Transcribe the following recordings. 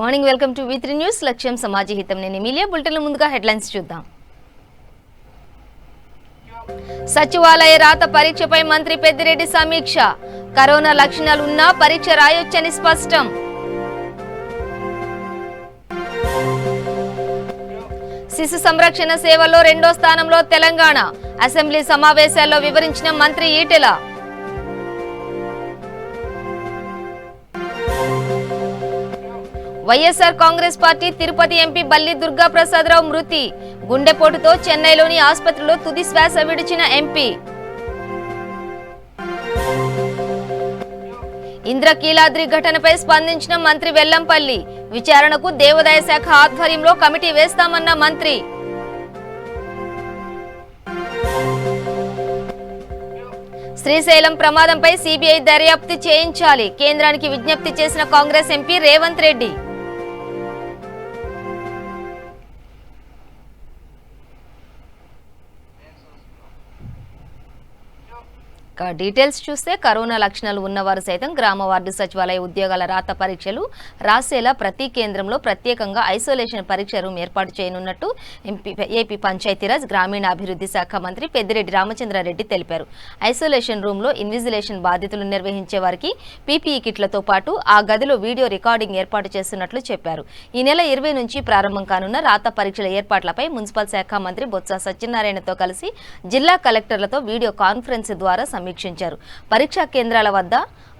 Morning welcome to V3 news లక్ష్యం సమాజ హితం. నేను ఎమిలియా. బులెటిన్ల ముందుగా హెడ్లైన్స్ చూద్దాం. సచివాలయ రాత పరీక్షపై మంత్రి పెద్దిరెడ్డి సమీక్ష. కరోనా లక్షణాలు ఉన్నా పరీక్ష రాయొచ్చని స్పష్టం. శిశు సంరక్షణ సేవలో 2వ స్థానంలో తెలంగాణ. అసెంబ్లీ సమావేశాల్లో వివరించిన మంత్రి ఈటెల. వైఎస్ఆర్ కాంగ్రెస్ పార్టీ తిరుపతి ఎంపీ బల్లి దుర్గాప్రసాదరావు మృతి. గుండెపోటుతో చెన్నైలోని ఆసుపత్రిలో తుది శ్వాస విడిచిన ఎంపీ. ఇంద్రకీలాద్రి ఘటనపై స్పందించిన మంత్రి వెల్లంపల్లి. విచారణకు దేవాదాయ శాఖ ఆధ్వర్యంలో కమిటీ వేస్తామన్న మంత్రి. శ్రీశైలం ప్రమాదంపై సిబిఐ దర్యాప్తు చేయించాలి. కేంద్రానికి విజ్ఞప్తి చేసిన కాంగ్రెస్ ఎంపీ రేవంత్ రెడ్డి. డీటెయిల్స్ చూస్తే కరోనా లక్షణాలు ఉన్నవారు సైతం గ్రామ వార్డు సచివాలయ ఉద్యోగాల రాత పరీక్షలు రాసేలా ప్రతి కేంద్రంలో ప్రత్యేకంగా ఐసోలేషన్ పరీక్ష రూమ్ ఏర్పాటు చేయనున్నట్టు ఏపీ పంచాయతీరాజ్ గ్రామీణాభివృద్ధి శాఖ మంత్రి పెద్దిరెడ్డి రామచంద్రారెడ్డి తెలిపారు. ఐసోలేషన్ రూమ్లో ఇన్విజిలేషన్ బాధ్యతలు నిర్వహించే వారికి పీపీఈ కిట్లతో పాటు ఆ గదిలో వీడియో రికార్డింగ్ ఏర్పాటు చేస్తున్నట్లు చెప్పారు. ఈ నెల 20 నుంచి ప్రారంభం కానున్న రాత పరీక్షల ఏర్పాట్లపై మున్సిపల్ శాఖ మంత్రి బొత్స సత్యనారాయణతో కలిసి జిల్లా కలెక్టర్లతో వీడియో కాన్ఫరెన్స్ ద్వారా సమీక్షించారు. పరీక్షా కేంద్రాల వద్ద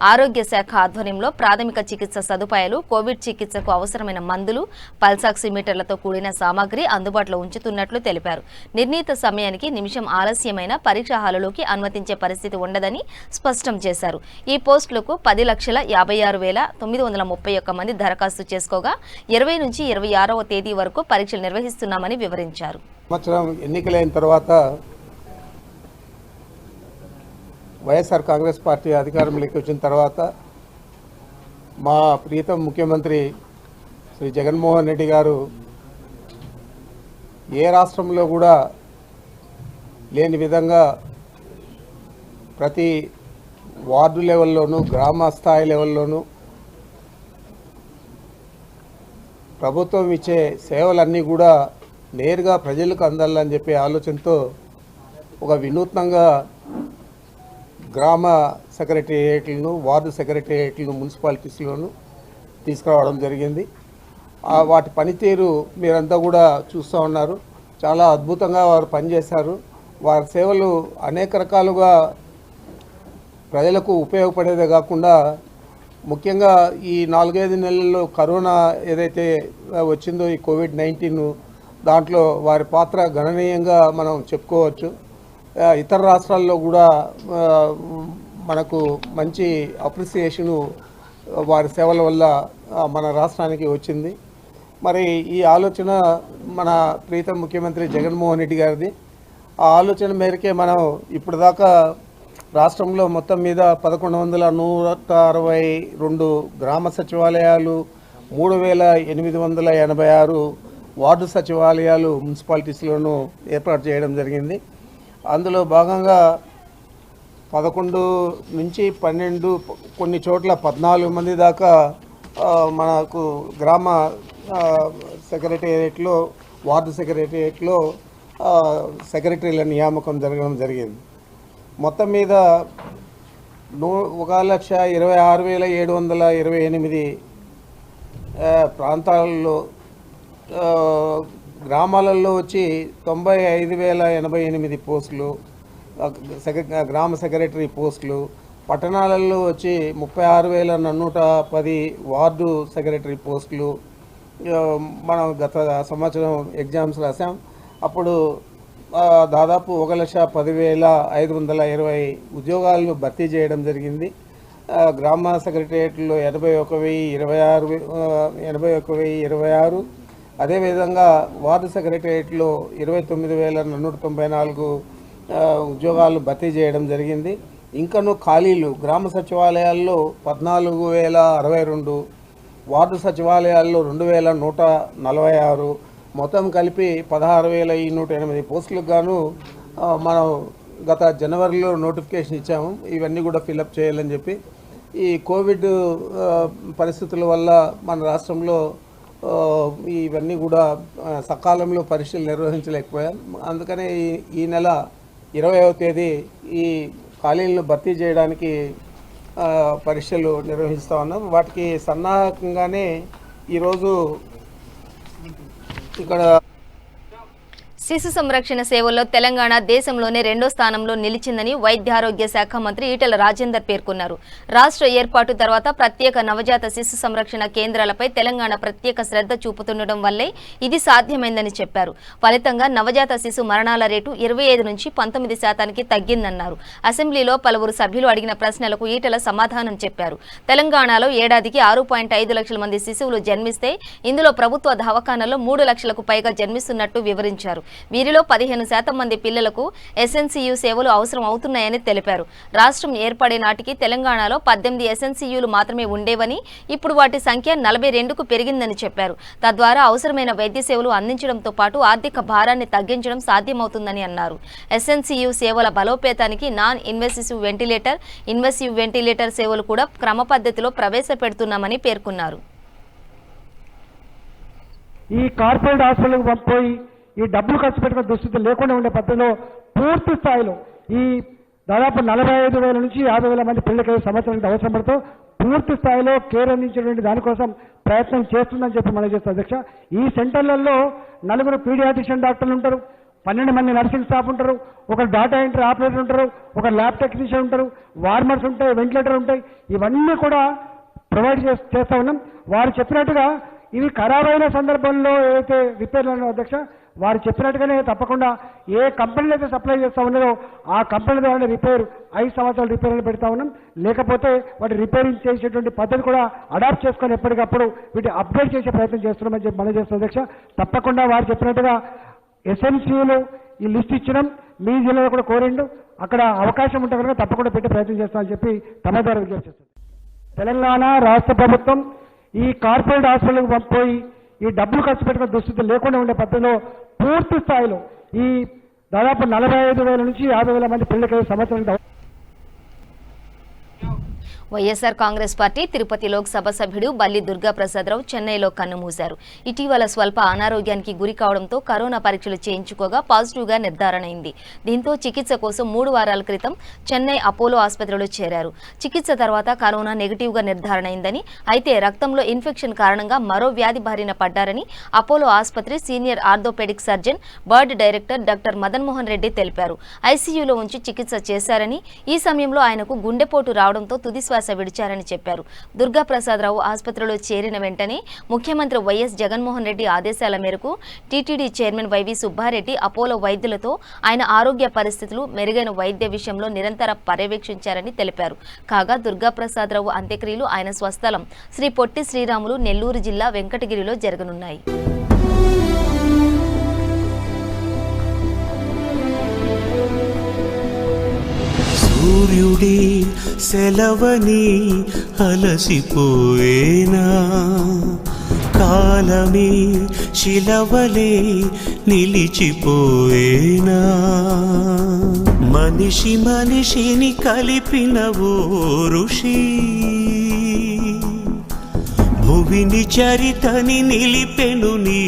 ఆరోగ్య శాఖ ఆధ్వర్యంలో ప్రాథమిక చికిత్స సదుపాయాలు, కోవిడ్ చికిత్సకు అవసరమైన మందులు, పల్స్ ఆక్సిమీటర్లతో కూడిన సామాగ్రి అందుబాటులో ఉంచుతున్నట్లు తెలిపారు. నిర్ణీత సమయానికి నిమిషం ఆలస్యమైన పరీక్షా హాలులోకి అనుమతించే పరిస్థితి ఉండదని స్పష్టం చేశారు. ఈ పోస్టులకు 10,56,931 మంది దరఖాస్తు చేసుకోగా 20 నుంచి 26వ తేదీ వరకు పరీక్షలు నిర్వహిస్తున్నామని వివరించారు. ఎన్నికలైన తర్వాత వైఎస్ఆర్ కాంగ్రెస్ పార్టీ అధికారంలోకి వచ్చిన తర్వాత మా ప్రియతమ ముఖ్యమంత్రి శ్రీ జగన్మోహన్ రెడ్డి గారు ఏ రాష్ట్రంలో కూడా లేని విధంగా ప్రతి వార్డు లెవెల్లోనూ గ్రామ స్థాయి లెవెల్లోనూ ప్రభుత్వం ఇచ్చే సేవలన్నీ కూడా నేరుగా ప్రజలకు అందాలని చెప్పే ఆలోచనతో ఒక వినూత్నంగా గ్రామ సెక్రటేరియట్లను, వార్డు సెక్రటేరియట్లను మున్సిపాలిటీస్లోనూ తీసుకురావడం జరిగింది. వాటి పనితీరు మీరంతా కూడా చూస్తూ ఉన్నారు. చాలా అద్భుతంగా వారు పనిచేశారు. వారి సేవలు అనేక రకాలుగా ప్రజలకు ఉపయోగపడేదే కాకుండా ముఖ్యంగా ఈ 4-5 నెలల్లో కరోనా ఏదైతే వచ్చిందో ఈ కోవిడ్-19 దాంట్లో వారి పాత్ర గణనీయంగా మనం చెప్పుకోవచ్చు. ఇతర రాష్ట్రాల్లో కూడా మనకు మంచి అప్రిసియేషను వారి సేవల వల్ల మన రాష్ట్రానికి వచ్చింది. మరి ఈ ఆలోచన మన ప్రీతం ముఖ్యమంత్రి జగన్మోహన్ రెడ్డి గారిది. ఆ ఆలోచన మేరకే మనం ఇప్పటిదాకా రాష్ట్రంలో మొత్తం మీద 11,162 గ్రామ సచివాలయాలు, 3,886 వార్డు సచివాలయాలు మున్సిపాలిటీస్లోనూ ఏర్పాటు చేయడం జరిగింది. అందులో భాగంగా 11 నుంచి 12 కొన్ని చోట్ల 14 మంది దాకా మనకు గ్రామ సెక్రటేరియట్లో, వార్డు సెక్రటేరియట్లో సెక్రటరీల నియామకం జరగడం జరిగింది. మొత్తం మీద 1,26,728 ప్రాంతాలలో గ్రామాలలో వచ్చి 95,088 పోస్టులు గ్రామ సెక్రటరీ పోస్టులు, పట్టణాలలో వచ్చి 36,110 వార్డు సెక్రటరీ పోస్టులు. మనం గత సంవత్సరం ఎగ్జామ్స్ రాసాం. అప్పుడు దాదాపు 1,10,520 ఉద్యోగాలను భర్తీ చేయడం జరిగింది. గ్రామ సెక్రటేరియట్లో 81,026 అదేవిధంగా వార్డు సెక్రటేరియట్లో 29,294 ఉద్యోగాలను భర్తీ చేయడం జరిగింది. ఇంకనూ ఖాళీలు గ్రామ సచివాలయాల్లో 14,062, వార్డు సచివాలయాల్లో 2,146, మొత్తం కలిపి 16,108 పోస్టులకు గాను మనం గత జనవరిలో నోటిఫికేషన్ ఇచ్చాము. ఇవన్నీ కూడా ఫిలప్ చేయాలని చెప్పి ఈ కోవిడ్ పరిస్థితుల వల్ల మన రాష్ట్రంలో ఇవన్నీ కూడా సకాలంలో పరీక్షలు నిర్వహించలేకపోయాం. అందుకనే ఈ నెల 20వ తేదీ ఈ ఖాళీలను భర్తీ చేయడానికి పరీక్షలు నిర్వహిస్తూ ఉన్నాం. వాటికి సన్నాహకంగానే ఈరోజు ఇక్కడ శిశు సంరక్షణ సేవల్లో తెలంగాణ దేశంలోనే 2వ స్థానంలో నిలిచిందని వైద్యారోగ్య శాఖ మంత్రి ఈటెల రాజేందర్ పేర్కొన్నారు. రాష్ట్ర ఏర్పాటు తర్వాత ప్రత్యేక నవజాత శిశు సంరక్షణ కేంద్రాలపై తెలంగాణ ప్రత్యేక శ్రద్ధ చూపుతుండటం వల్లే ఇది సాధ్యమైందని చెప్పారు. ఫలితంగా నవజాత శిశు మరణాల రేటు 25 నుంచి 19% తగ్గిందన్నారు. అసెంబ్లీలో పలువురు సభ్యులు అడిగిన ప్రశ్నలకు ఈటెల సమాధానం చెప్పారు. తెలంగాణలో ఏడాదికి 6.5 లక్షల మంది శిశువులు జన్మిస్తే ఇందులో ప్రభుత్వ దవాఖానాల్లో 3 లక్షలకు పైగా జన్మిస్తున్నట్టు వివరించారు. వీరిలో 15% మంది పిల్లలకు ఎస్ఎన్సియు సేవలు అవసరం అవుతున్నాయని తెలిపారు. రాష్ట్రం ఏర్పడే నాటికి తెలంగాణలో 18 ఎస్ఎన్సియులు మాత్రమే ఉండేవని, ఇప్పుడు వాటి సంఖ్య 42కు పెరిగిందని చెప్పారు. తద్వారా అవసరమైన వైద్య సేవలు అందించడంతో పాటు ఆర్థిక భారాన్ని తగ్గించడం సాధ్యమవుతుందని అన్నారు. ఎస్ఎన్సియు సేవల బలోపేతానికి non invasive ventilator, invasive ventilator సేవలు కూడా క్రమ పద్ధతిలో ప్రవేశపెడుతున్నామని పేర్కొన్నారు. ఈ కార్పొరేట్ హాస్పిటల్కి పంపిపోయి ఈ డబ్బులు ఖర్చు పెట్టుకునే దుస్థితి లేకుండా ఉండే పద్ధతిలో పూర్తి స్థాయిలో ఈ దాదాపు 45,000 నుంచి 50,000 మంది పిల్లలకి సంవత్సరానికి అవసరం పడుతూ పూర్తి స్థాయిలో కేర్ అందించేటువంటి దానికోసం ప్రయత్నం చేస్తుందని చెప్పి మనం చేస్తాం అధ్యక్ష. ఈ సెంటర్లలో 4 పీడియాట్రిషియన్ డాక్టర్లు ఉంటారు, 12 మంది నర్సింగ్ స్టాఫ్ ఉంటారు, ఒక డాటా ఎంట్రీ ఆపరేటర్ ఉంటారు, ఒక ల్యాబ్ టెక్నీషియన్ ఉంటారు, వార్మర్స్ ఉంటాయి, వెంటిలేటర్ ఉంటాయి. ఇవన్నీ కూడా ప్రొవైడ్ చేస్తూ ఉన్నాం. వారు చెప్పినట్టుగా ఇవి ఖరాబ్ అయిన సందర్భంలో ఏదైతే రిపేర్లు ఉన్నాయో అధ్యక్ష, వారు చెప్పినట్టుగానే తప్పకుండా ఏ కంపెనీలు అయితే సప్లై చేస్తూ ఉన్నారో ఆ కంపెనీ ద్వారా రిపేర్ 5 సంవత్సరాలు రిపేర్లు పెడతా ఉన్నాం. లేకపోతే వాటి రిపేరింగ్ చేసేటువంటి పద్ధతి కూడా అడాప్ట్ చేసుకొని ఎప్పటికప్పుడు వీటి అప్డేట్ చేసే ప్రయత్నం చేస్తున్నామని చెప్పి మనం చేస్తాం అధ్యక్ష. తప్పకుండా వారు చెప్పినట్టుగా ఎస్ఎన్సీలు ఈ లిస్ట్ ఇచ్చడం మీ జిల్లాలో కూడా కోరిండు, అక్కడ అవకాశం ఉంటే కనుక తప్పకుండా పెట్టే ప్రయత్నం చేస్తామని చెప్పి తమ ద్వారా విజ్ఞప్తి చేస్తాం. తెలంగాణ రాష్ట్ర ప్రభుత్వం ఈ కార్పొరేట్ హాస్పిటల్కి పంపిపోయి ఈ డబ్బులు ఖర్చు పెట్టుకునే దుస్థితి లేకుండా ఉండే పద్ధతిలో పూర్తి స్థాయిలో ఈ దాదాపు 45,000 నుంచి 50,000 మంది పిల్లలకి సంవత్సరానికి వైఎస్ఆర్ కాంగ్రెస్ పార్టీ తిరుపతి లోక్సభ సభ్యుడు బల్లి దుర్గాప్రసాదరావు చెన్నైలో కన్నుమూశారు. ఇటీవల స్వల్ప అనారోగ్యానికి గురి కావడంతో కరోనా పరీక్షలు చేయించుకోగా పాజిటివ్గా నిర్ధారణ అయింది. దీంతో చికిత్స కోసం 3 వారాల క్రితం చెన్నై అపోలో ఆసుపత్రిలో చేరారు. చికిత్స తర్వాత కరోనా నెగిటివ్గా నిర్ధారణ అయిందని, అయితే రక్తంలో ఇన్ఫెక్షన్ కారణంగా మరో వ్యాధి బారిన పడ్డారని అపోలో ఆసుపత్రి senior orthopaedic surgeon, bird director doctor Madan Mohan Reddy తెలిపారు. ఐసీయూలో ఉంచి చికిత్స చేశారని, ఈ సమయంలో ఆయనకు గుండెపోటు రావడంతో తుది శ్వాస విడిచారని చెప్పారు. దుర్గాప్రసాదరావు ఆసుపత్రిలో చేరిన వెంటనే ముఖ్యమంత్రి వైఎస్ జగన్మోహన్ రెడ్డి ఆదేశాల మేరకు TTD chairman YV Subba Reddy Apollo వైద్యులతో ఆయన ఆరోగ్య పరిస్థితులు, మెరుగైన వైద్య విషయంలో నిరంతర పర్యవేక్షించారని తెలిపారు. కాగా దుర్గాప్రసాదరావు అంత్యక్రియలు ఆయన స్వస్థలం శ్రీ పొట్టి శ్రీరాములు నెల్లూరు జిల్లా వెంకటగిరిలో జరగనున్నాయి. సూర్యుడి సెలవని అలసిపోయేనా, కాలమే శిలవలే నిలిచిపోయేనా, మనిషి మనిషిని కలిపిన ఓ ఋషి, భువిని చరితని నిలిపెను నీ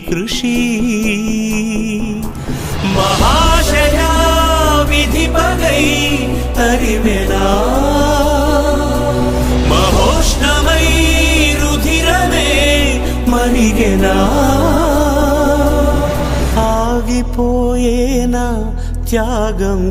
కృషి, మహాశయా విధి పగై తరివెనా, మహోష్ణమై రుధిరమే మరిగెనా, ఆగిపోయేనా త్యాగం.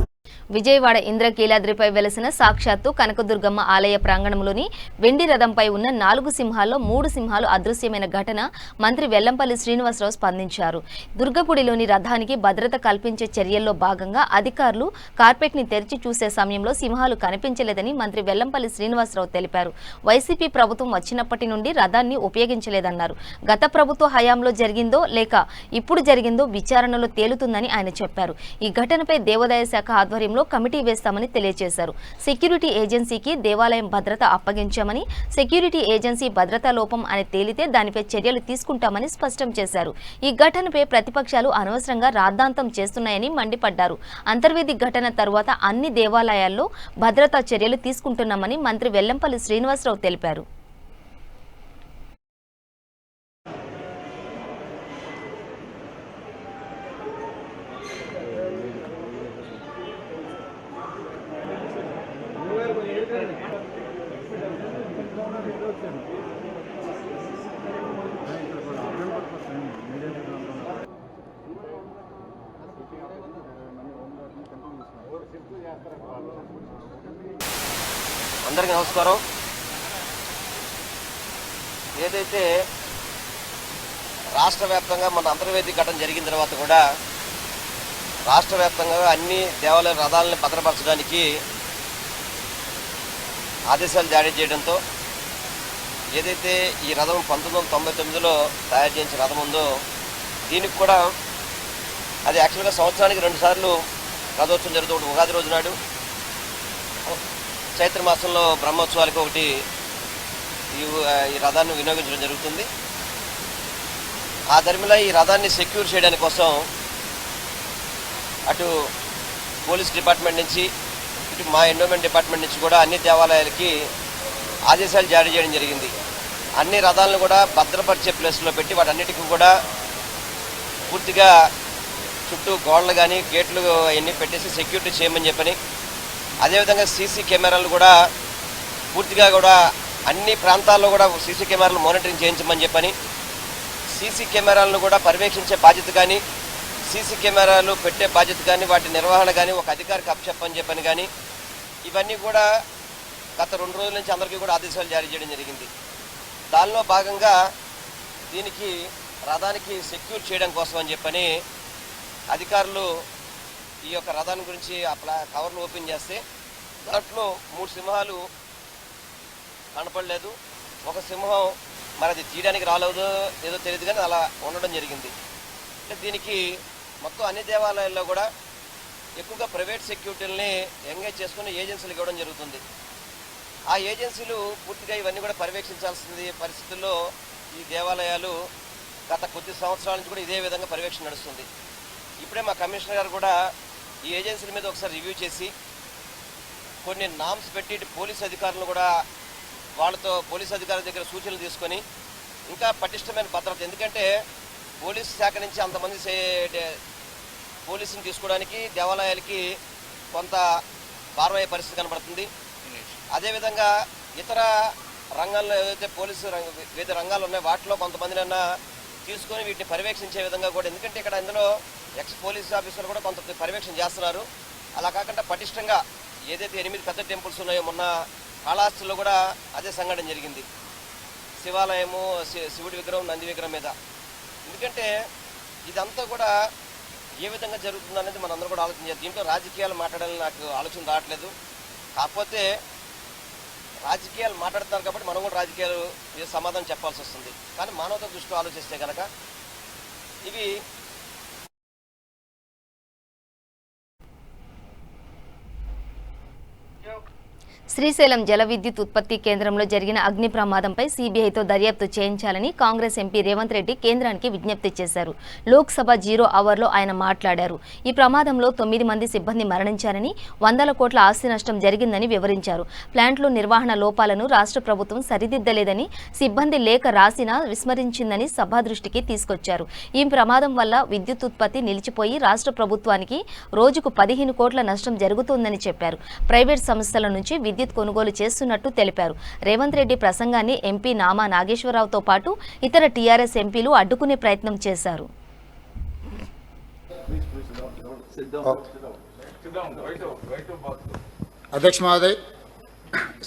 విజయవాడ ఇంద్రకీలాద్రిపై వెలసిన సాక్షాత్తు కనకదుర్గమ్మ ఆలయ ప్రాంగణంలోని వెండి రథంపై ఉన్న 4 సింహాల్లో 3 సింహాలు అదృశ్యమైన ఘటన మంత్రి వెల్లంపల్లి శ్రీనివాసరావు స్పందించారు. దుర్గగుడిలోని రథానికి భద్రత కల్పించే చర్యల్లో భాగంగా అధికారులు కార్పెట్ ని తెరిచి చూసే సమయంలో సింహాలు కనిపించలేదని మంత్రి వెల్లంపల్లి శ్రీనివాసరావు తెలిపారు. వైసీపీ ప్రభుత్వం వచ్చినప్పటి నుండి రథాన్ని ఉపయోగించలేదన్నారు. గత ప్రభుత్వ హయాంలో జరిగిందో లేక ఇప్పుడు జరిగిందో విచారణలో తేలుతుందని ఆయన చెప్పారు. ఈ ఘటనపై దేవాదాయ శాఖ ఆధ్వర్యంలో కమిటీ వేస్తామని తెలియజేశారు. సెక్యూరిటీ ఏజెన్సీకి దేవాలయం భద్రత అప్పగించామని, సెక్యూరిటీ ఏజెన్సీ భద్రతా లోపం అని తేలితే దానిపై చర్యలు తీసుకుంటామని స్పష్టం చేశారు. ఈ ఘటనపై ప్రతిపక్షాలు అనవసరంగా రాద్ధాంతం చేస్తున్నాయని మండిపడ్డారు. అంతర్వేది ఘటన తరువాత అన్ని దేవాలయాల్లో భద్రతా చర్యలు తీసుకుంటున్నామని మంత్రి వెల్లంపల్లి శ్రీనివాసరావు తెలిపారు. అందరికీ నమస్కారం. ఏదైతే రాష్ట్ర వ్యాప్తంగా మన అంతర్వేది ఘటన జరిగిన తర్వాత కూడా రాష్ట్ర వ్యాప్తంగా అన్ని దేవాలయ రథాలను భద్రపరచడానికి ఆదేశాలు జారీ చేయడంతో ఏదైతే ఈ రథం 1999లో తయారు చేయించిన రథం ఉందో దీనికి కూడా అది యాక్చువల్గా సంవత్సరానికి 2 సార్లు రథోత్సవం జరుగుతుంది. ఉగాది రోజు నాడు, చైత్ర మాసంలో బ్రహ్మోత్సవాలకు ఒకటి ఈ రథాన్ని వినియోగించడం జరుగుతుంది. ఆ ధర్మిలో ఈ రథాన్ని సెక్యూర్ చేయడానికి కోసం అటు పోలీస్ డిపార్ట్మెంట్ నుంచి ఇటు మా ఎండోమెంట్ డిపార్ట్మెంట్ నుంచి కూడా అన్ని దేవాలయాలకి ఆదేశాలు జారీ చేయడం జరిగింది. అన్ని రథాలను కూడా భద్రపరిచే ప్లేస్లో పెట్టి వాటన్నిటికీ కూడా పూర్తిగా చుట్టూ గోడలు కానీ గేట్లు అవన్నీ పెట్టేసి సెక్యూరిటీ చేయమని చెప్పని, అదేవిధంగా సీసీ కెమెరాలు కూడా పూర్తిగా కూడా అన్ని ప్రాంతాల్లో కూడా సీసీ కెమెరాలు మానిటరింగ్ చేయించమని చెప్పని, సీసీ కెమెరాలను కూడా పర్యవేక్షించే బాధ్యత కానీ సీసీ కెమెరాలు పెట్టే బాధ్యత కానీ వాటి నిర్వహణ కానీ ఒక అధికారికి అప్పచెప్పని చెప్పని కానీ ఇవన్నీ కూడా గత 2 రోజుల నుంచి అందరికీ కూడా ఆదేశాలు జారీ చేయడం జరిగింది. దానిలో భాగంగా దీనికి రథానికి సెక్యూర్ చేయడం కోసం అని చెప్పని అధికారులు ఈ యొక్క రథాన్ని గురించి ఆ కవర్లు ఓపెన్ చేస్తే దాంట్లో 3 సింహాలు కనపడలేదు. ఒక సింహం మరి అది తీయడానికి రాలేదో ఏదో తెలియదు కానీ అలా ఉండడం జరిగింది. అంటే దీనికి మొత్తం అన్ని దేవాలయాల్లో కూడా ఎక్కువగా ప్రైవేట్ సెక్యూరిటీలని ఎంగేజ్ చేసుకుని ఏజెన్సీలకు ఇవ్వడం జరుగుతుంది. ఆ ఏజెన్సీలు పూర్తిగా ఇవన్నీ కూడా పర్యవేక్షించాల్సింది పరిస్థితుల్లో ఈ దేవాలయాలు గత కొద్ది సంవత్సరాల నుంచి కూడా ఇదే విధంగా పర్యవేక్షణ నడుస్తుంది. ఇప్పుడే మా కమిషనర్ గారు కూడా ఈ ఏజెన్సీల మీద ఒకసారి రివ్యూ చేసి కొన్ని నామ్స్ పెట్టి పోలీస్ అధికారులు కూడా వాళ్ళతో పోలీస్ అధికారుల దగ్గర సూచనలు తీసుకొని ఇంకా పటిష్టమైన భద్రత, ఎందుకంటే పోలీసు శాఖ నుంచి అంతమంది పోలీసుని తీసుకోవడానికి దేవాలయాలకి కొంత భారమయ్యే పరిస్థితి కనబడుతుంది. అదేవిధంగా ఇతర రంగాల్లో ఏదైతే పోలీసు వివిధ రంగాలు ఉన్నాయో వాటిలో కొంతమందినైనా తీసుకొని వీటిని పర్యవేక్షించే విధంగా కూడా, ఎందుకంటే ఇక్కడ ఇందులో ఎక్స్ పోలీస్ ఆఫీసర్లు కూడా కొంత పర్యవేక్షణ చేస్తున్నారు. అలా కాకుండా పటిష్టంగా ఏదైతే 8 పెద్ద టెంపుల్స్ ఉన్నాయో మొన్న కాళహస్తిలో కూడా అదే సంఘటన జరిగింది. శివాలయము, శివుడి విగ్రహం, నంది విగ్రహం మీద. ఎందుకంటే ఇదంతా కూడా ఏ విధంగా జరుగుతుంది అనేది మనందరూ కూడా ఆలోచించాలి. దీంట్లో రాజకీయాలు మాట్లాడాలని నాకు ఆలోచన రావట్లేదు. కాకపోతే రాజకీయాలు మాట్లాడుతున్నారు కాబట్టి మనం కూడా రాజకీయాలు మీద సమాధానం చెప్పాల్సి వస్తుంది. కానీ మానవతా దృష్టిలో ఆలోచిస్తే కనుక ఇవి శ్రీశైలం జల విద్యుత్ ఉత్పత్తి కేంద్రంలో జరిగిన అగ్ని ప్రమాదంపై సీబీఐతో దర్యాప్తు చేయించాలని కాంగ్రెస్ ఎంపీ రేవంత్ రెడ్డి కేంద్రానికి విజ్ఞప్తి చేశారు. లోక్సభ 0 అవర్లో ఆయన మాట్లాడారు. ఈ ప్రమాదంలో 9 మంది సిబ్బంది మరణించారని, 100 కోట్ల ఆస్తి నష్టం జరిగిందని వివరించారు. ప్లాంట్లో నిర్వహణ లోపాలను రాష్ట్ర ప్రభుత్వం సరిదిద్దలేదని, సిబ్బంది లేఖ రాసినా విస్మరించిందని సభ దృష్టికి తీసుకొచ్చారు. ఈ ప్రమాదం వల్ల విద్యుత్ ఉత్పత్తి నిలిచిపోయి రాష్ట్ర ప్రభుత్వానికి రోజుకు 15 కోట్ల నష్టం జరుగుతోందని చెప్పారు. ప్రైవేట్ సంస్థల నుంచి విద్యుత్ కొనుగోలు చేస్తున్నట్టు తెలిపారు. రేవంత్ రెడ్డి ప్రసంగాన్ని ఎంపీ నామా నాగేశ్వరరావుతో పాటు ఇతర టీఆర్ఎస్ ఎంపీలు అడ్డుకునే ప్రయత్నం చేశారు. अध्यक्ष महोदय,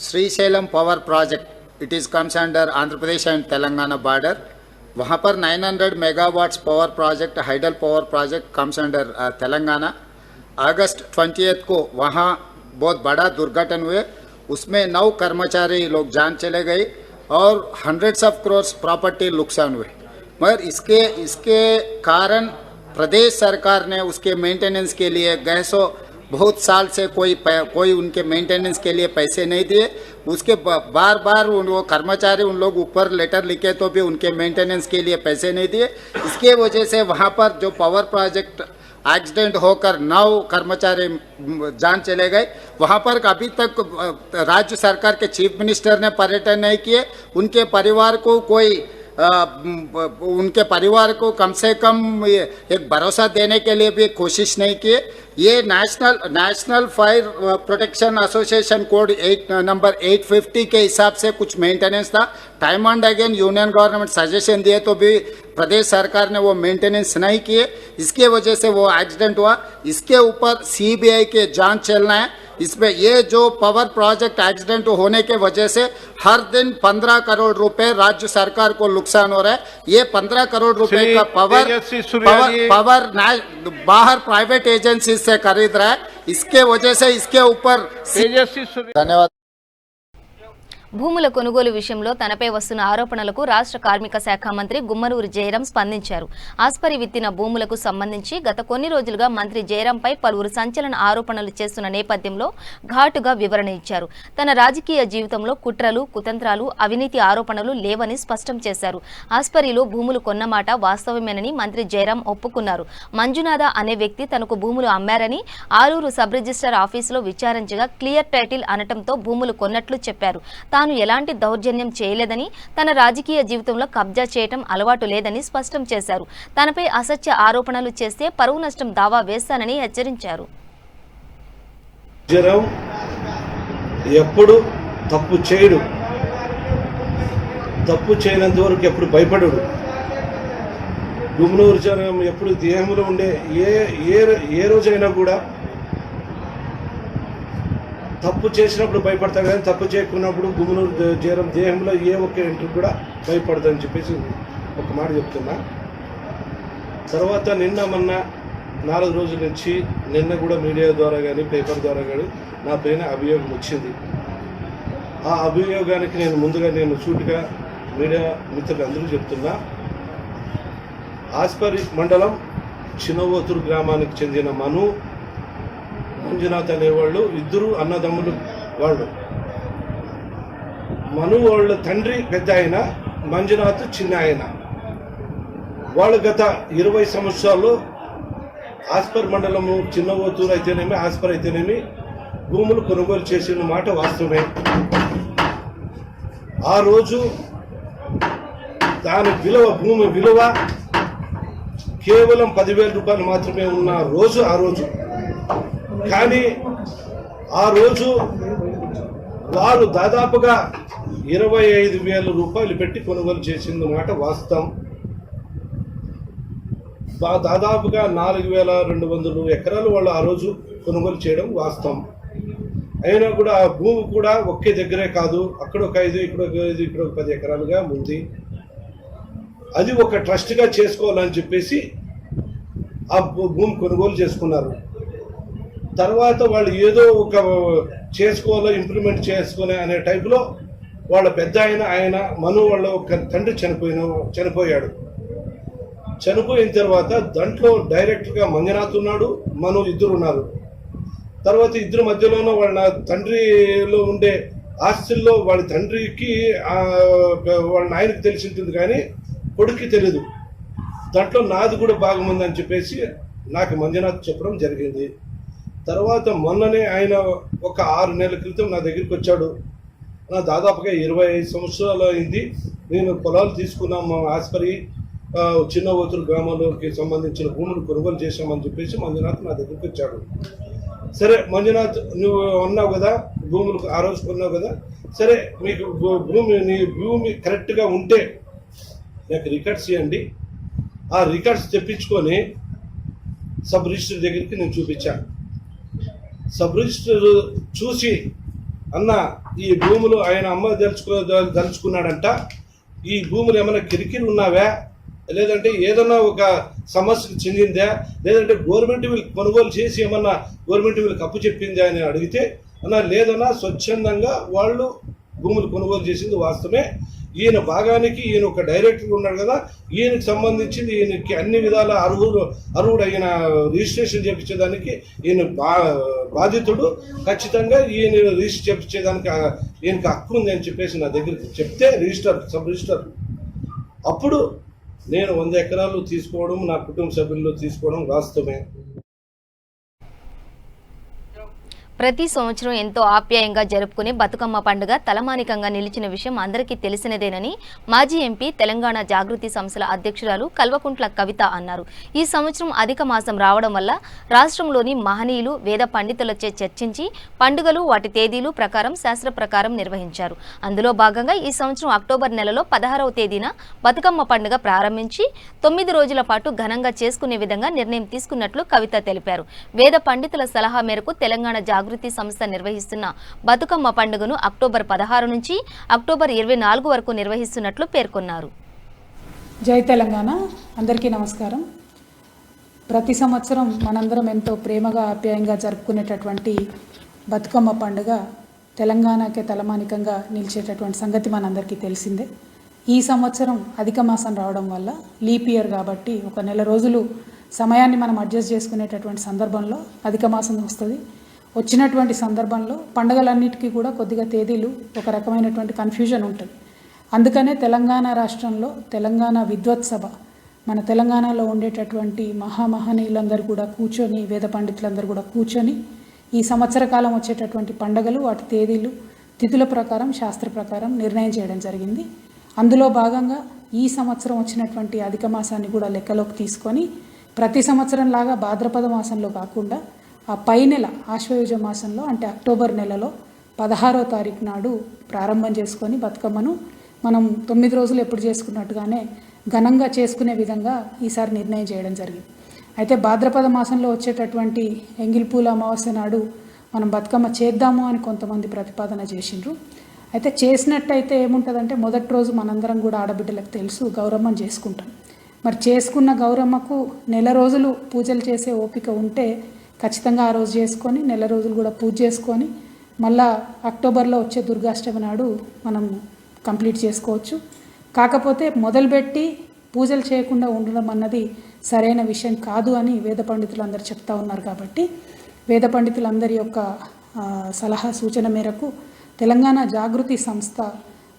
Srisailam power project it is comes under Andhra Pradesh and Telangana border. वहाँ पर 900 megawatts power project, hydel power project comes under Telangana. अगस्त 20 को वहाँ बहुत बड़ा दुर्घटना हुए, उसमें 9 कर्मचारी लोग जान चले गए और हंड्रेड्स ऑफ क्रोर्स प्रॉपर्टी नुकसान हुए. मगर इसके कारण प्रदेश सरकार ने उसके मेंटेनेंस के लिए गैसों बहुत साल से कोई उनके मेंटेनेंस के लिए पैसे नहीं दिए. उसके बार वो कर्मचारी उन लोग ऊपर लेटर लिखे तो भी उनके मेंटेनेंस के लिए पैसे नहीं दिए. इसके वजह से वहाँ पर जो पावर प्रोजेक्ट एक्सीडेंट होकर 9 कर्मचारी जान चले गए. वहाँ पर अभी तक राज्य सरकार के चीफ मिनिस्टर ने पर्यटन नहीं किए. उनके परिवार को कोई उनके परिवार को कम से कम एक भरोसा देने के लिए भी कोशिश नहीं की। ये national fire protection association code number 850 के हिसाब से कुछ मेंटेनेंस था। Time and again union government suggestion दिए तो भी प्रदेश सरकार ने वो मेंटेनेंस नहीं किए, इसके वजह से वो एक्सीडेंट हुआ। इसके ऊपर सीबीआई के जांच चलना है। इसमें ये जो पावर प्रोजेक्ट एक्सीडेंट होने के वजह से हर दिन 15 करोड़ रुपए राज्य सरकार को नुकसान हो रहा है। ये 15 करोड़ रुपए का पावर बाहर प्राइवेट एजेंसी से खरीद रहा है। इसके वजह से इसके ऊपर धन्यवाद। భూముల కొనుగోలు విషయంలో తనపై వస్తున్న ఆరోపణలకు రాష్ట్ర కార్మిక శాఖ మంత్రి గుమ్మనూరు జయరాం స్పందించారు. ఆస్పరి విత్తిన భూములకు సంబంధించి గత కొన్ని రోజులుగా మంత్రి జయరాంపై పలువురు సంచలన ఆరోపణలు చేస్తున్న నేపథ్యంలో ఘాటుగా వివరణ ఇచ్చారు. తన రాజకీయ జీవితంలో కుట్రలు, కుతంత్రాలు, అవినీతి ఆరోపణలు లేవని స్పష్టం చేశారు. ఆస్పరిలో భూములు కొన్నమాట వాస్తవమేనని మంత్రి జయరాం ఒప్పుకున్నారు. మంజునాథ అనే వ్యక్తి తనకు భూములు అమ్మారని ఆలూరు సబ్ రిజిస్టర్ ఆఫీసులో విచారించగా క్లియర్ టైటిల్ అనటంతో భూములు కొన్నట్లు చెప్పారు. తాను ఎలాంటి దౌర్జన్యం చేయలేదని, తన రాజకీయ జీవితంలో కబ్జా చేయటం అలవాటు లేదని స్పష్టం చేశారు. తనపై అసత్య ఆరోపణలు చేస్తే పరువు నష్టం దావా వేస్తానని హెచ్చరించారు. ఎప్పుడు తప్పు చేయడు, తప్పు చేయనంత వరకు ఎప్పుడు భయపడడు. గుమ్మనూరు జనం ఎప్పుడు దేహంలో ఉండే ఏ రోజైనా కూడా తప్పు చేసినప్పుడు భయపడతాడు, కానీ తప్పు చేయకున్నప్పుడు గుమ్మనూరు జనం దేహంలో ఏ ఒక్క ఎంట్రీ కూడా భయపడదని చెప్పేసి ఒక మాట చెప్తున్నా. తర్వాత నిన్న మొన్న 4 రోజుల నుంచి నిన్న కూడా మీడియా ద్వారా కానీ పేపర్ ద్వారా కానీ నా పైన అభియోగం వచ్చింది. ఆ అభియోగానికి నేను సూటిగా మీడియా మిత్రులందరూ చెప్తున్నా. ఆస్పరి మండలం చిన్నవోతూరు గ్రామానికి చెందిన మంజునాథ్ అనేవాళ్ళు ఇద్దరు అన్నదమ్ములు. వాళ్ళు వాళ్ళ తండ్రి పెద్ద ఆయన, మంజునాథ్ చిన్న ఆయన. వాళ్ళు గత 20 సంవత్సరాలు ఆస్పర్ మండలము చిన్నవోతూరు అయితేనేమి ఆస్పర్ అయితేనేమి భూములు కొనుగోలు చేసిన మాట వాస్తవమే. ఆ రోజు దాని భూమి విలువ కేవలం 10,000 రూపాయలు మాత్రమే ఉన్న రోజు ఆ రోజు. కానీ ఆ రోజు వారు దాదాపుగా 25,000 రూపాయలు పెట్టి కొనుగోలు చేసింది మాట వాస్తవం. దాదాపుగా 4,200 ఎకరాలు వాళ్ళు ఆ రోజు కొనుగోలు చేయడం వాస్తవం. అయినా కూడా ఆ భూమి కూడా ఒకే దగ్గరే కాదు, అక్కడ ఒక 5, ఇక్కడ ఒక 5, ఇక్కడ ఒక 10 ఎకరాలుగా ఉంది. అది ఒక ట్రస్ట్గా చేసుకోవాలని చెప్పేసి ఆ భూమి కొనుగోలు చేసుకున్నారు. తర్వాత వాళ్ళు ఏదో ఒక చేసుకోవాలో ఇంప్లిమెంట్ చేసుకునే అనే టైపులో వాళ్ళ పెద్ద ఆయన వాళ్ళ ఒక తండ్రి చనిపోయాడు. చనిపోయిన తర్వాత దాంట్లో డైరెక్ట్గా మంజునాథ్ ఉన్నాడు, ఇద్దరు ఉన్నారు. తర్వాత ఇద్దరు మధ్యలోనూ వాళ్ళ తండ్రిలో ఉండే ఆస్తుల్లో వాళ్ళ తండ్రికి వాళ్ళ నాయనకి తెలిసి ఉంటుంది, కానీ కొడుక్కి తెలీదు. దాంట్లో నాది కూడా భాగం ఉందని చెప్పేసి నాకు మంజునాథ్ చెప్పడం జరిగింది. తర్వాత మొన్ననే ఆయన ఒక 6 నెలల క్రితం నా దగ్గరికి వచ్చాడు. నా దాదాపుగా 25 సంవత్సరాలు అయింది నేను పొలాలు తీసుకున్నాం, మా ఆస్పరి చిన్నవోతూరు గ్రామంలోకి సంబంధించిన భూములు కొనుగోలు చేశామని చెప్పేసి మంజునాథ్ నా దగ్గరికి వచ్చాడు. సరే మంజునాథ్, నువ్వు అన్నావు కదా భూములు ఆ రోజు కొన్నావు కదా, సరే మీకు నీ భూమి కరెక్ట్గా ఉంటే నాకు రికార్డ్స్ ఇవ్వండి. ఆ రికార్డ్స్ తెప్పించుకొని సబ్ రిజిస్టర్ దగ్గరికి నేను చూపించాను. సబ్ రిజిస్టర్ చూసి, అన్న ఈ భూములు ఆయన అమ్మ దలుచుకున్నాడంట, ఈ భూములు ఏమైనా కిరికిరి ఉన్నావా, లేదంటే ఏదన్నా ఒక సమస్యకు చెందిందా, లేదంటే గవర్నమెంట్ వీళ్ళకి కొనుగోలు చేసి ఏమన్నా గవర్నమెంట్ వీళ్ళకి అప్పు చెప్పిందా అని అడిగితే, అన్న లేదన్నా స్వచ్ఛందంగా వాళ్ళు భూములు కొనుగోలు చేసింది వాస్తవమే. ఈయన భాగానికి ఈయన ఒక డైరెక్టర్ ఉన్నాడు కదా, ఈయనకి సంబంధించింది ఈయనకి అన్ని విధాల అర్హుడు అయిన రిజిస్ట్రేషన్ చేయించేదానికి ఈయన బాధితుడు, ఖచ్చితంగా ఈయన రిజిస్టర్ చేయించేదానికి ఈయనకి హక్కు ఉంది అని చెప్పేసి నా దగ్గరికి చెప్తే సబ్ రిజిస్టర్ అప్పుడు నేను 100 ఎకరాలు తీసుకోవడం, నా కుటుంబ సభ్యుల్లో తీసుకోవడం వాస్తవమే. ప్రతి సంవత్సరం ఎంతో ఆప్యాయంగా జరుపుకునే బతుకమ్మ పండుగ తలమానికంగా నిలిచిన విషయం అందరికీ తెలిసినదేనని మాజీ ఎంపీ తెలంగాణ జాగృతి సంస్థల అధ్యక్షురాలు కల్వకుంట్ల కవిత అన్నారు. ఈ సంవత్సరం అధిక మాసం రావడం వల్ల రాష్ట్రంలోని మహనీయులు వేద పండితులచే చర్చించి పండుగలు వాటి తేదీలు ప్రకారం శాస్త్ర ప్రకారం నిర్వహించారు. అందులో భాగంగా ఈ సంవత్సరం అక్టోబర్ నెలలో 16వ తేదీన బతుకమ్మ పండుగ ప్రారంభించి 9 రోజుల పాటు ఘనంగా చేసుకునే విధంగా నిర్ణయం తీసుకున్నట్లు కవిత తెలిపారు. వేద పండితుల సలహా మేరకు తెలంగాణ జాగృతి సంస్థ నిర్వహిస్తున్న బతుకమ్మ పండుగను అక్టోబర్ 16 నుంచి అక్టోబర్ 24 వరకు నిర్వహిస్తున్నట్లు పేర్కొన్నారు. జై తెలంగాణ. అందరికీ నమస్కారం. ప్రతి సంవత్సరం మనందరం ఎంతో ప్రేమగా ఆప్యాయంగా జరుపుకునేటటువంటి బతుకమ్మ పండుగ తెలంగాణకే తలమానికంగా నిలిచేటటువంటి సంగతి మనందరికీ తెలిసిందే. ఈ సంవత్సరం అధిక మాసం రావడం వల్ల లీప్ ఇయర్ కాబట్టి ఒక నెల రోజులు సమయాన్ని మనం అడ్జస్ట్ చేసుకునేటటువంటి సందర్భంలో అధిక మాసం వస్తుంది. వచ్చినటువంటి సందర్భంలో పండుగలన్నిటికీ కూడా కొద్దిగా తేదీలు ఒక రకమైనటువంటి కన్ఫ్యూజన్ ఉంటుంది. అందుకనే తెలంగాణ రాష్ట్రంలో తెలంగాణ విద్వత్ సభ మన తెలంగాణలో ఉండేటటువంటి మహామహనీయులందరూ కూడా కూర్చొని వేద పండితులందరూ కూడా కూర్చొని ఈ సంవత్సర కాలం వచ్చేటటువంటి పండుగలు వాటి తేదీలు తిథుల ప్రకారం శాస్త్ర ప్రకారం నిర్ణయం చేయడం జరిగింది. అందులో భాగంగా ఈ సంవత్సరం వచ్చినటువంటి అధిక మాసాన్ని కూడా లెక్కలోకి తీసుకొని ప్రతి సంవత్సరం లాగా భాద్రపద మాసంలో కాకుండా ఆ పై నెల ఆశ్వయుజ మాసంలో అంటే అక్టోబర్ నెలలో 16వ తారీఖు నాడు ప్రారంభం చేసుకొని బతుకమ్మను మనం 9 రోజులు ఎప్పుడు చేసుకున్నట్టుగానే ఘనంగా చేసుకునే విధంగా ఈసారి నిర్ణయం చేయడం జరిగింది. అయితే భాద్రపద మాసంలో వచ్చేటటువంటి ఎంగిల్పూల అమావాస్య నాడు మనం బతుకమ్మ చేద్దాము అని కొంతమంది ప్రతిపాదన చేసిండ్రు. అయితే చేసినట్టయితే ఏముంటుందంటే మొదటి రోజు మనందరం కూడా ఆడబిడ్డలకు తెలుసు గౌరమ్మను చేసుకుంటాం. మరి చేసుకున్న గౌరమ్మకు నెల రోజులు పూజలు చేసే ఓపిక ఉంటే ఖచ్చితంగా ఆ రోజు చేసుకొని నెల రోజులు కూడా పూజ చేసుకొని మళ్ళా అక్టోబర్లో వచ్చే దుర్గాష్టమి నాడు మనం కంప్లీట్ చేసుకోవచ్చు. కాకపోతే మొదలుపెట్టి పూజలు చేయకుండా ఉండడం అన్నది సరైన విషయం కాదు అని వేద పండితులు అందరూ చెప్తా ఉన్నారు. కాబట్టి వేద పండితులందరి యొక్క సలహా సూచన మేరకు తెలంగాణ జాగృతి సంస్థ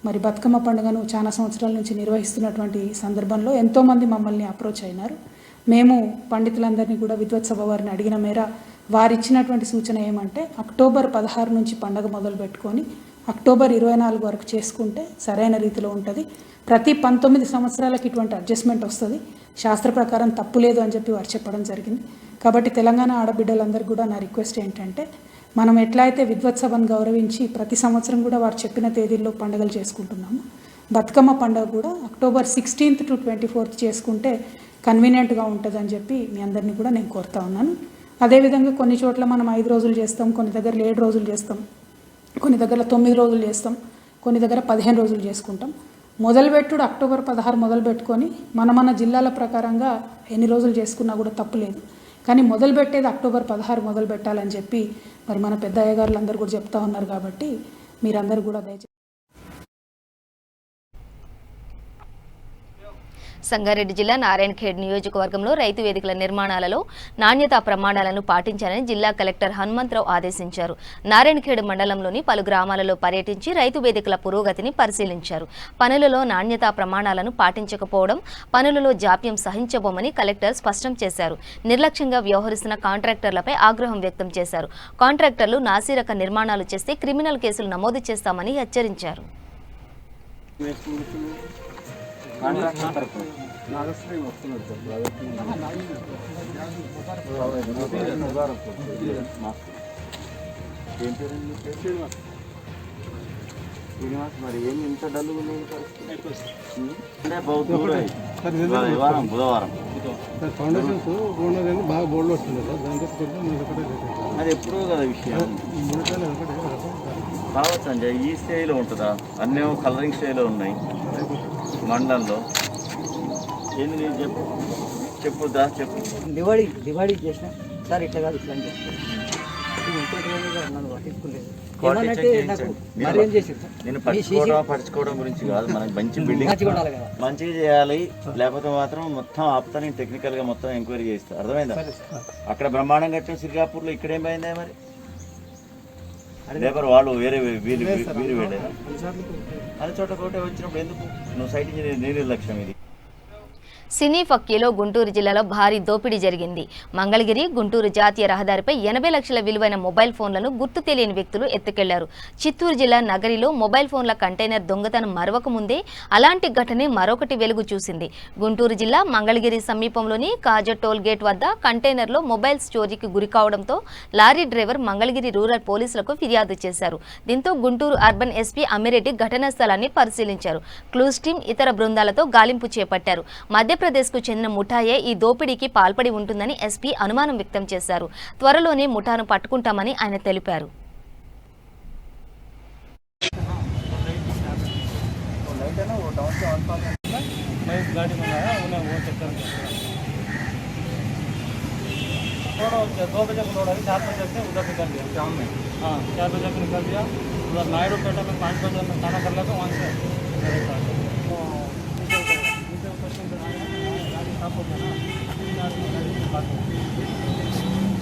మరి బతుకమ్మ పండుగను చాలా సంవత్సరాల నుంచి నిర్వహిస్తున్నటువంటి సందర్భంలో ఎంతోమంది మమ్మల్ని అప్రోచ్ అయినారు. మేము పండితులందరినీ కూడా విద్వత్సభ వారిని అడిగిన మేర వారు ఇచ్చినటువంటి సూచన ఏమంటే అక్టోబర్ 16 నుంచి పండుగ మొదలు పెట్టుకొని అక్టోబర్ 24 వరకు చేసుకుంటే సరైన రీతిలో ఉంటుంది. ప్రతి 19 సంవత్సరాలకి ఇటువంటి అడ్జస్ట్మెంట్ వస్తుంది. శాస్త్ర ప్రకారం తప్పు లేదు అని చెప్పి వారు చెప్పడం జరిగింది. కాబట్టి తెలంగాణ ఆడబిడ్డలందరికీ కూడా నా రిక్వెస్ట్ ఏంటంటే మనం ఎట్లా అయితే విద్వత్సభను గౌరవించి ప్రతి సంవత్సరం కూడా వారు చెప్పిన తేదీల్లో పండుగలు చేసుకుంటున్నాము, బతుకమ్మ పండుగ కూడా అక్టోబర్ 16th to 24th చేసుకుంటే కన్వీనియంట్గా ఉంటుందని చెప్పి మీ అందరినీ కూడా నేను కోరుతా ఉన్నాను. అదేవిధంగా కొన్ని చోట్ల మనం 5 రోజులు చేస్తాం, కొన్ని దగ్గర 7 రోజులు చేస్తాం, కొన్ని దగ్గర 9 రోజులు చేస్తాం, కొన్ని దగ్గర 15 రోజులు చేసుకుంటాం. మొదలుపెట్టుడు అక్టోబర్ 16 మొదలు పెట్టుకొని మన జిల్లాల ప్రకారంగా ఎన్ని రోజులు చేసుకున్నా కూడా తప్పు లేదు. కానీ మొదలు పెట్టేది అక్టోబర్ 16 మొదలు పెట్టాలని చెప్పి మరి మన పెద్ద అయ్యగారులు అందరూ కూడా చెప్తా ఉన్నారు. కాబట్టి మీరందరూ కూడా దయచేసి సంగారెడ్డి జిల్లా నారాయణఖేడ్ నియోజకవర్గంలో రైతు వేదికల నిర్మాణాలలో నాణ్యతా ప్రమాణాలను పాటించాలని జిల్లా కలెక్టర్ హనుమంతరావు ఆదేశించారు. నారాయణఖేడ్ మండలంలోని పలు గ్రామాలలో పర్యటించి రైతు వేదికల పురోగతిని పరిశీలించారు. పనులలో నాణ్యతా ప్రమాణాలను పాటించకపోవడం, పనులలో జాప్యం సహించబోమని కలెక్టర్ స్పష్టం చేశారు. నిర్లక్ష్యంగా వ్యవహరిస్తున్న కాంట్రాక్టర్లపై ఆగ్రహం వ్యక్తం చేశారు. కాంట్రాక్టర్లు నాసిరక నిర్మాణాలు చేస్తే క్రిమినల్ కేసులు నమోదు చేస్తామని హెచ్చరించారు. మరి ఏమి ఇంత డల్లుగా బుధవారం బాగా బోర్డు వస్తుంది అది ఎప్పుడో కదా విషయం కావచ్చు అండి. ఈ స్టేజ్లో ఉంటుందా? అన్నీ కలరింగ్ స్టేజ్లో ఉన్నాయి మండలంలో. ఏంది నేను చెప్పుద్దా చెప్పు. డివైడ్ చేసిన సార్ ఇట్లా కాదు ఇట్లా నన్ను పట్టించుకోలేదు. నేను పరుచుకోవడం గురించి కాదు, మనకి మంచి బిల్డింగ్ మంచిగా చేయాలి. లేకపోతే మాత్రం మొత్తం ఆపుతా నేను టెక్నికల్గా మొత్తం ఎంక్వైరీ చేస్తాను. అర్థమైందా? అక్కడ బ్రహ్మాండం కట్టిన సిరిగాపూర్లో ఇక్కడేం పోయిందా? మరి లేబర్ వాళ్ళు వేరే వీరు వెళ్ళేదా? అన్ని చోట ఒకటే వచ్చినప్పుడు ఎందుకు నువ్వు సైట్ ఇంజనీర్ నిర్లక్ష్యం ఇది? సినీ ఫక్కీలో గుంటూరు జిల్లాలో భారీ దోపిడీ జరిగింది. మంగళగిరి గుంటూరు జాతీయ రహదారిపై 80 లక్షల విలువైన మొబైల్ ఫోన్లను గుర్తు తెలియని వ్యక్తులు ఎత్తుకెళ్లారు. చిత్తూరు జిల్లా నగరిలో మొబైల్ ఫోన్ల కంటైనర్ దొంగతనం మరవక ముందే అలాంటి ఘటనే మరొకటి వెలుగు చూసింది. గుంటూరు జిల్లా మంగళగిరి సమీపంలోని కాజ టోల్ గేట్ వద్ద కంటైనర్లో మొబైల్ చోరీకి గురి కావడంతో లారీ డ్రైవర్ మంగళగిరి రూరల్ పోలీసులకు ఫిర్యాదు చేశారు. దీంతో గుంటూరు అర్బన్ ఎస్పీ అమ్మిరెడ్డి ఘటనా స్థలాన్ని పరిశీలించారు. క్లూస్ టీం ఇతర బృందాలతో గాలింపు చేపట్టారు. మధ్యప్రదేశ్కు చెందిన ముఠాయే ఈ దోపిడీకి పాల్పడి ఉంటుందని ఎస్పీ అనుమానం వ్యక్తం చేశారు. త్వరలోనే ముఠాను పట్టుకుంటామని ఆయన తెలిపారు.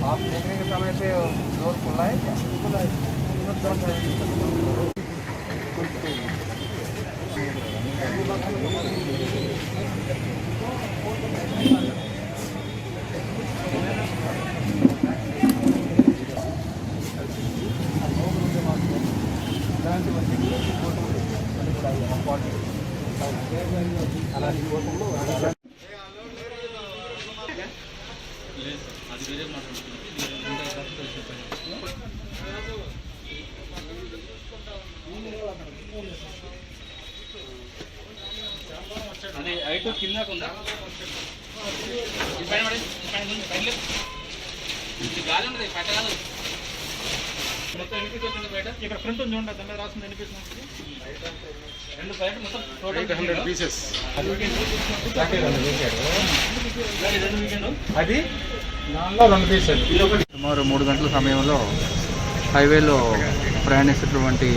आप देखने के समय से रोड खुला है क्या? खुला है। ఇక్కడ ఫ్రంట్ చూడండి దాని మీద రాసింది అనిపిస్తుంది 800 పీసెస్ అది దానిలో 2 పీసెస్. సుమారు 3 గంటల సమయంలో హైవేలో ప్రయాణిస్తున్నటువంటి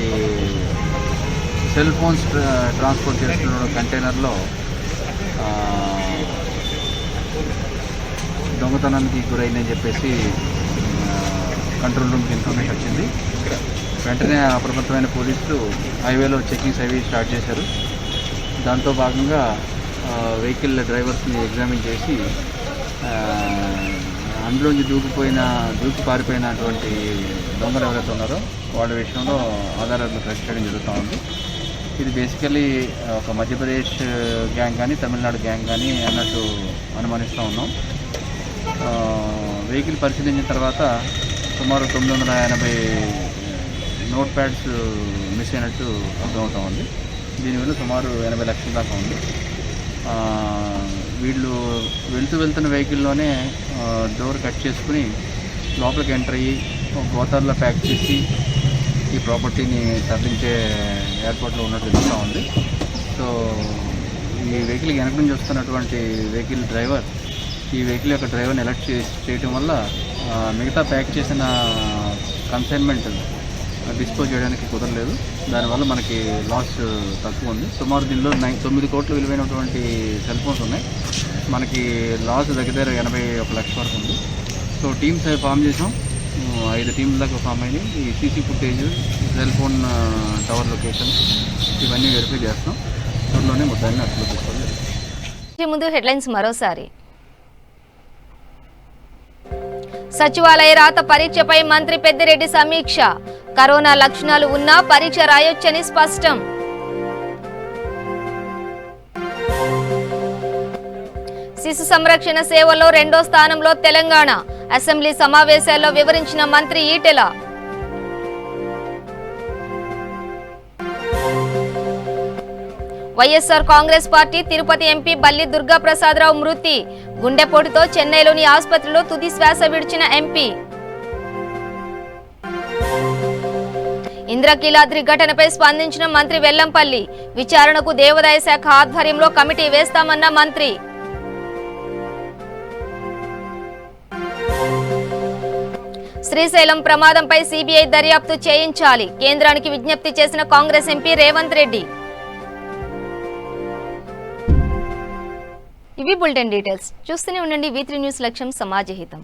సెల్ ఫోన్స్ ట్రాన్స్పోర్ట్ చేస్తున్న కంటైనర్లో దొంగతనానికి గురైందని చెప్పేసి కంట్రోల్ రూమ్కి ఇన్ఫర్మేషన్ వచ్చింది. వెంటనే అప్రమత్తమైన పోలీసులు హైవేలో చెకింగ్స్ అవి స్టార్ట్ చేశారు. దాంతో భాగంగా వెహికల్ డ్రైవర్స్ని ఎగ్జామిన్ చేసి అందులోంచి దూకి పారిపోయినటువంటి దొంగలు ఎవరైతే ఉన్నారో వాళ్ళ విషయంలో ఆధారాలను కలెక్ట్ చేయడం జరుగుతూ ఉంది. ఇది బేసికలీ ఒక మధ్యప్రదేశ్ గ్యాంగ్ కానీ తమిళనాడు గ్యాంగ్ కానీ అన్నట్టు అనుమానిస్తూ ఉన్నాం. వెహికల్ పరిశీలించిన తర్వాత సుమారు 980 నోట్ ప్యాడ్స్ మిస్ అయినట్టు అర్థమవుతూ ఉంది. దీనివల్ల సుమారు 80 లక్షల దాకా ఉంది. వీళ్ళు వెళ్తున్న వెహికల్లోనే డోర్ కట్ చేసుకుని లోపలికి ఎంటర్ అయ్యి గోతాల్లో ప్యాక్ చేసి ఈ ప్రాపర్టీని తరలించే ఏర్పాట్లో ఉన్నట్టు తెలుస్తూ ఉంది. సో ఈ వెహికల్కి వెనక నుంచి వస్తున్నటువంటి వెహికల్ డ్రైవర్ ఈ వెహికల్ యొక్క డ్రైవర్ని అలర్ట్ చేయడం వల్ల మిగతా ప్యాక్ చేసిన కన్సైన్మెంట్ డిస్పోజ్ చేయడానికి కుదరలేదు. దానివల్ల మనకి లాస్ తక్కువ ఉంది. సుమారు దీనిలో 9 కోట్ల విలువైనటువంటి సెల్ ఫోన్స్ ఉన్నాయి. మనకి లాస్ దగ్గర 81 లక్షల వరకు ఉంది. సో టీమ్స్ ఫామ్ చేసాం. 5 టీంల దాకా ఫామ్ అయినాయి. ఈ CC footage, cell phone tower location ఇవన్నీ వెరిఫై చేస్తాం. త్వరలోనే మొత్తాన్ని అట్లా తీసుకోవాలి. ముందు హెడ్లైన్స్ మరోసారి. సచివాలయ రాత పరీక్షపై మంత్రి పెద్దిరెడ్డి సమీక్ష. కరోనా లక్షణాలు ఉన్నా పరీక్ష రాయొచ్చని స్పష్టం. శిశు సంరక్షణ సేవలో 2వ స్థానంలో తెలంగాణ. అసెంబ్లీ సమావేశాల్లో వివరించిన మంత్రి ఈటెల. వైఎస్ఆర్ కాంగ్రెస్ పార్టీ తిరుపతి ఎంపీ బల్లి దుర్గాప్రసాదరావు మృతి. గుండెపోటుతో చెన్నైలోని ఆసుపత్రిలో తుది శ్వాస విడిచిన ఎంపీ. ఇంద్రకీలాద్రి ఘటనపై స్పందించిన మంత్రి వెల్లంపల్లి. విచారణకు దేవాదాయ శాఖ ఆధ్వర్యంలో కమిటీ వేస్తామన్న మంత్రి. శ్రీశైలం ప్రమాదంపై సిబిఐ దర్యాప్తు చేయించాలి. కేంద్రానికి విజ్ఞప్తి చేసిన కాంగ్రెస్ ఎంపీ రేవంత్ రెడ్డి. ఇవి బులెటిన్ డీటెయిల్స్. చూస్తూనే ఉండండి V3 న్యూస్, లక్ష్యం సమాజహితం.